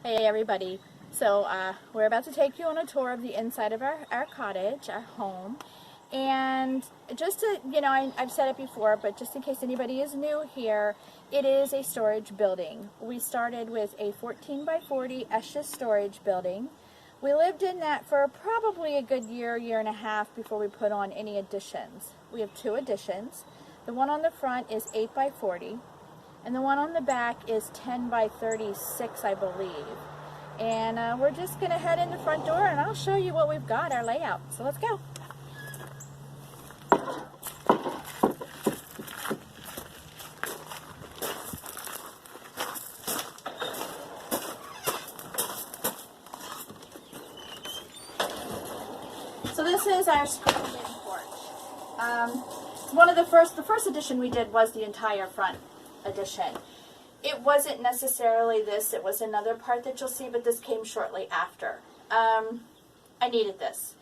Hey everybody, so we're about to take you on a tour of the inside of our cottage, our home. And just to, I've said it before, but just in case anybody is new here, it is a storage building. We started with a 14 by 40 Esches storage building. We lived in that for probably a good year and a half before we put on any additions. We have two additions. The one on the front is 8 by 40. And the one on the back is 10 by 36, I believe. And we're just going to head in the front door and I'll show you what we've got, our layout. So let's go. So this is our screened-in porch. The first addition we did was the entire front addition. It wasn't necessarily this, it was another part that you'll see, but this came shortly after. I needed this.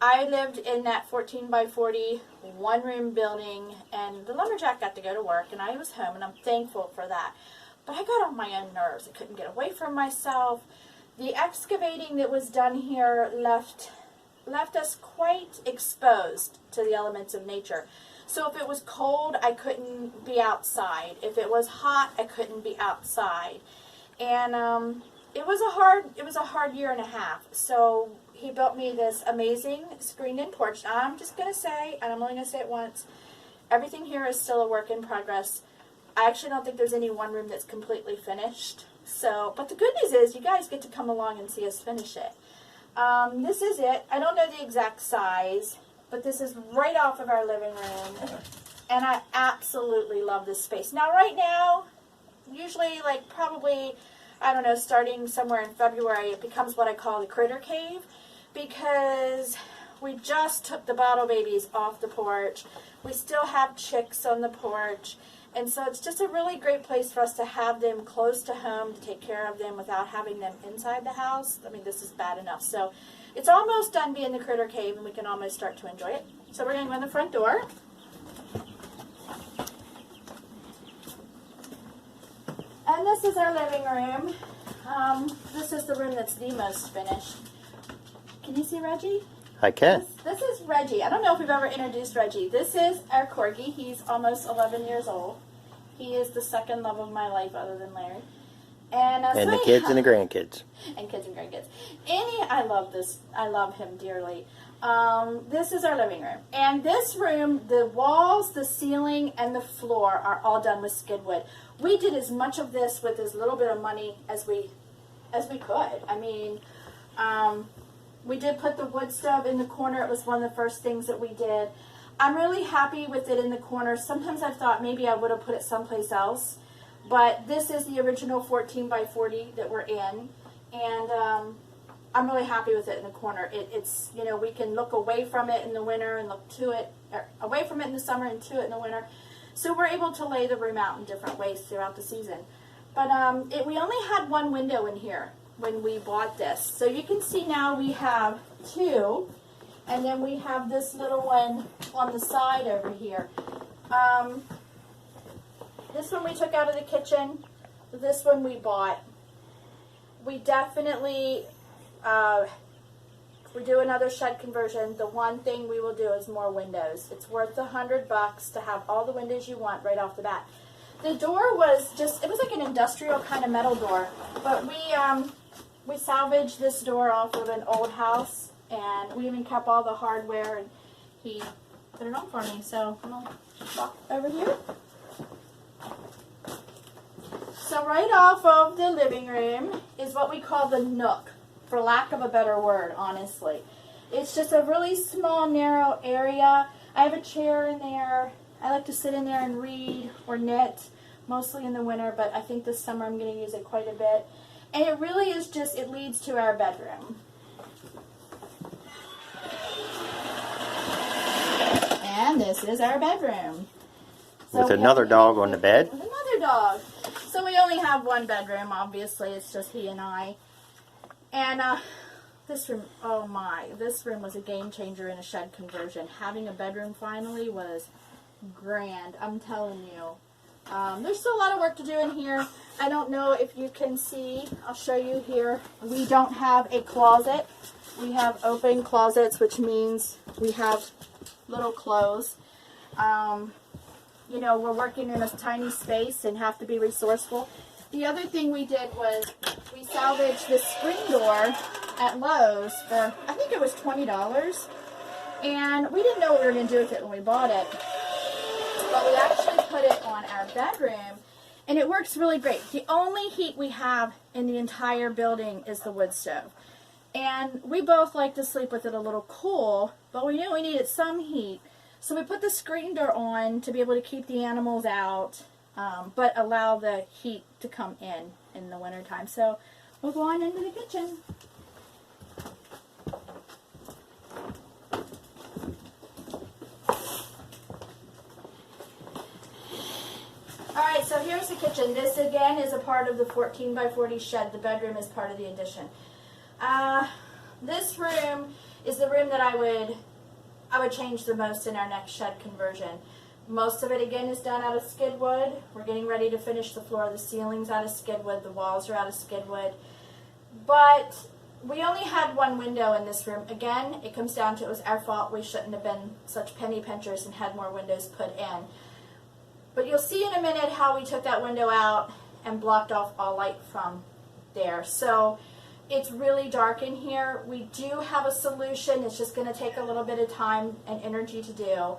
I lived in that 14 by 40 one-room building, and the lumberjack got to go to work, and I was home, and I'm thankful for that. But I got on my own nerves. I couldn't get away from myself. The excavating that was done here left us quite exposed to the elements of nature. So if it was cold, I couldn't be outside. If it was hot, I couldn't be outside. And it was a hard year and a half. So he built me this amazing screened-in porch. Now, I'm just going to say, and I'm only going to say it once, everything here is still a work in progress. I actually don't think there's any one room that's completely finished. So, but the good news is you guys get to come along and see us finish it. This is it. I don't know the exact size, but this is right off of our living room, and I absolutely love this space. Now, right now, usually, like probably, I don't know, starting somewhere in February, it becomes what I call the critter cave, because we just took the bottle babies off the porch. We still have chicks on the porch, and so it's just a really great place for us to have them close to home, to take care of them without having them inside the house. I mean, this is bad enough. So it's almost done being the critter cave, and we can almost start to enjoy it. So we're going to go in the front door. And this is our living room. This is the room that's the most finished. Can you see Reggie? I can. This is Reggie. I don't know if we've ever introduced Reggie. This is our corgi. He's almost 11 years old. He is the second love of my life other than Larry. And the kids and the grandkids. And kids and grandkids. I love this. I love him dearly. This is our living room. And this room, the walls, the ceiling, and the floor are all done with skid wood. We did as much of this with as little bit of money as we could. I mean, we did put the wood stove in the corner. It was one of the first things that we did. I'm really happy with it in the corner. Sometimes I've thought maybe I would have put it someplace else. But this is the original 14 by 40 that we're in. And I'm really happy with it in the corner. It's, we can look away from it in the winter and look to it, or away from it in the summer and to it in the winter. So we're able to lay the room out in different ways throughout the season. But we only had one window in here when we bought this. So you can see now we have two, and then we have this little one on the side over here. This one we took out of the kitchen. This one we bought. We definitely, if we do another shed conversion, the one thing we will do is more windows. It's worth $100 to have all the windows you want right off the bat. The door was just, it was like an industrial kind of metal door, but we salvaged this door off of an old house, and we even kept all the hardware, and he put it on for me. So I'm going to walk over here. So right off of the living room is what we call the nook, for lack of a better word, honestly. It's just a really small, narrow area. I have a chair in there. I like to sit in there and read or knit, mostly in the winter, but I think this summer I'm going to use it quite a bit. And it really is just, it leads to our bedroom. And this is our bedroom. So with another dog on the bed? With another dog. So we only have one bedroom, obviously. It's just he and I. And this room, oh my, this room was a game changer in a shed conversion. Having a bedroom finally was grand. I'm telling you. There's still a lot of work to do in here. I don't know if you can see. I'll show you here. We don't have a closet. We have open closets, which means we have little clothes. You know, we're working in a tiny space and have to be resourceful. The other thing we did was we salvaged this screen door at Lowe's for, I think it was $20. And we didn't know what we were going to do with it when we bought it. But we actually put it on our bedroom, and it works really great. The only heat we have in the entire building is the wood stove. And we both like to sleep with it a little cool, but we knew we needed some heat. So we put the screen door on to be able to keep the animals out, but allow the heat to come in the wintertime. So we'll go on into the kitchen. Alright, so here's the kitchen. This again is a part of the 14 by 40 shed. The bedroom is part of the addition. This room is the room that I would change the most in our next shed conversion. Most of it again is done out of skid wood. We're getting ready to finish the floor. The ceiling's out of skid wood. The walls are out of skid wood. But we only had one window in this room. Again, it comes down to it was our fault. We shouldn't have been such penny pinchers and had more windows put in. But you'll see in a minute how we took that window out and blocked off all light from there. So it's really dark in here. We do have a solution. It's just going to take a little bit of time and energy to do.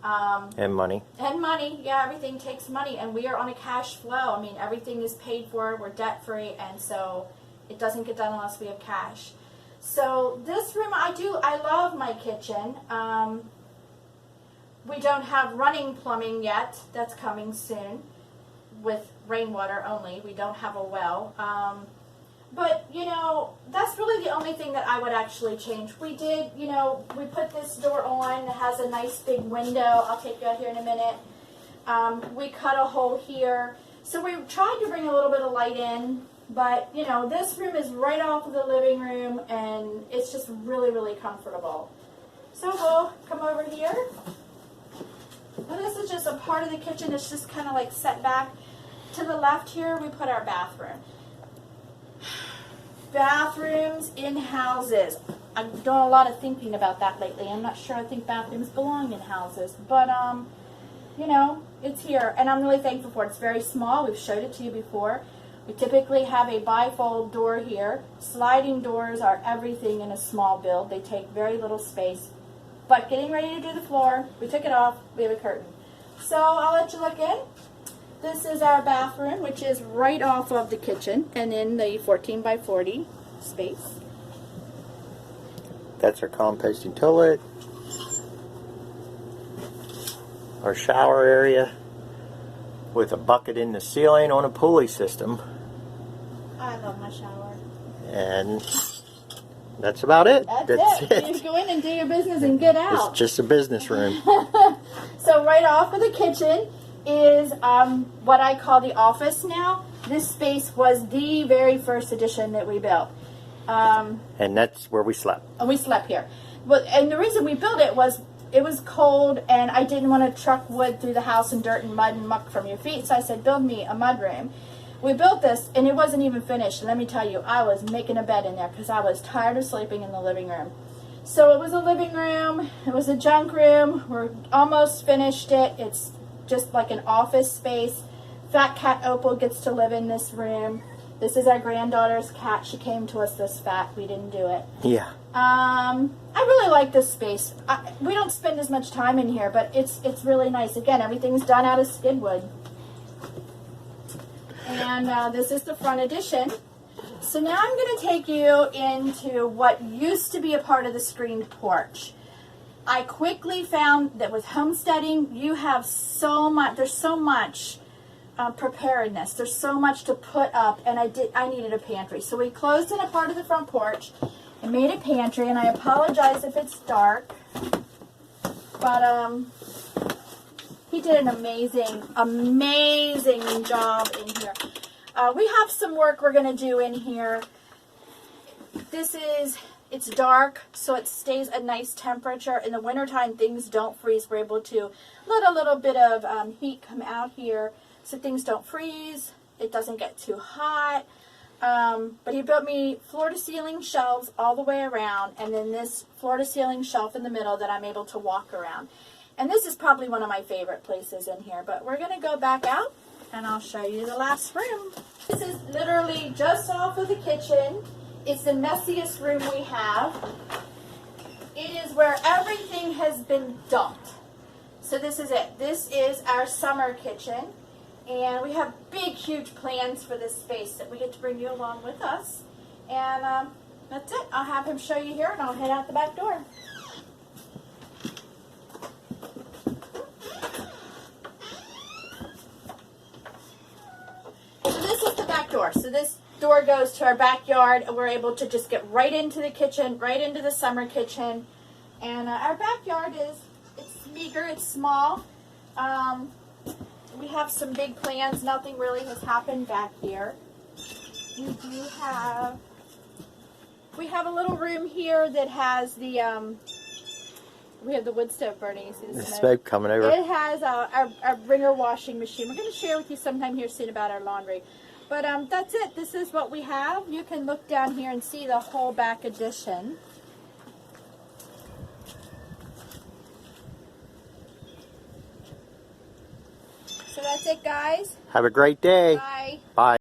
And money. And money. Yeah, everything takes money. And we are on a cash flow. I mean, everything is paid for. We're debt free. And so it doesn't get done unless we have cash. So this room, I love my kitchen. We don't have running plumbing yet. That's coming soon with rainwater only. We don't have a well. But, you know, that's really the only thing that I would actually change. We did, you know, we put this door on. It has a nice big window. I'll take you out here in a minute. We cut a hole here. So we tried to bring a little bit of light in. But, you know, this room is right off of the living room, and it's just really, really comfortable. So we'll come over here. Now this is just a part of the kitchen. It's just kind of like set back. To the left here, we put our bathroom. Bathrooms in houses. I've done a lot of thinking about that lately. I'm not sure I think bathrooms belong in houses. But, you know, it's here. And I'm really thankful for it. It's very small. We've showed it to you before. We typically have a bifold door here. Sliding doors are everything in a small build. They take very little space. But getting ready to do the floor, we took it off. We have a curtain. So I'll let you look in. This is our bathroom, which is right off of the kitchen and in the 14 by 40 space. That's our composting toilet. Our shower area with a bucket in the ceiling on a pulley system. I love my shower. And that's about it. That's it. You go in and do your business and get out. It's just a business room. So right off of the kitchen is what I call the office now. This space was the very first addition that we built. And that's where we slept. And we slept here. But, and the reason we built it was cold and I didn't want to truck wood through the house and dirt and mud and muck from your feet. So I said, build me a mud room. We built this and it wasn't even finished. And let me tell you, I was making a bed in there because I was tired of sleeping in the living room. So it was a living room. It was a junk room. We're almost finished it. It's just like an office space. Fat cat Opal gets to live in this room. This is our granddaughter's cat. She came to us this fat. We didn't do it. Yeah. I really like this space. We don't spend as much time in here, but it's really nice. Again, everything's done out of skid wood. And this is the front addition. So now I'm going to take you into what used to be a part of the screened porch. I quickly found that with homesteading, you have so much, there's so much preparedness. There's so much to put up, and I needed a pantry. So we closed in a part of the front porch and made a pantry, and I apologize if it's dark, but he did an amazing job in here. We have some work we're going to do in here. It's dark, so it stays a nice temperature. In the wintertime, things don't freeze. We're able to let a little bit of heat come out here. so things don't freeze. It doesn't get too hot. But he built me floor-to-ceiling shelves all the way around, and then this floor-to-ceiling shelf in the middle that I'm able to walk around. And this is probably one of my favorite places in here, but we're going to go back out, and I'll show you the last room. This is literally just off of the kitchen. It's the messiest room we have. It is where everything has been dumped. So this is it. This is our summer kitchen. And we have big, huge plans for this space that we get to bring you along with us. And that's it. I'll have him show you here, and I'll head out the back door. So this is the back door. So this door goes to our backyard, and we're able to just get right into the kitchen, right into the summer kitchen. And our backyard it's meager, it's small. We have some big plans. Nothing really has happened back here. We have a little room here that has the we have the wood stove burning. You see the smoke coming over. It has our wringer washing machine. We're going to share with you sometime here soon about our laundry. But that's it. This is what we have. You can look down here and see the whole back addition. So that's it, guys. Have a great day. Bye. Bye.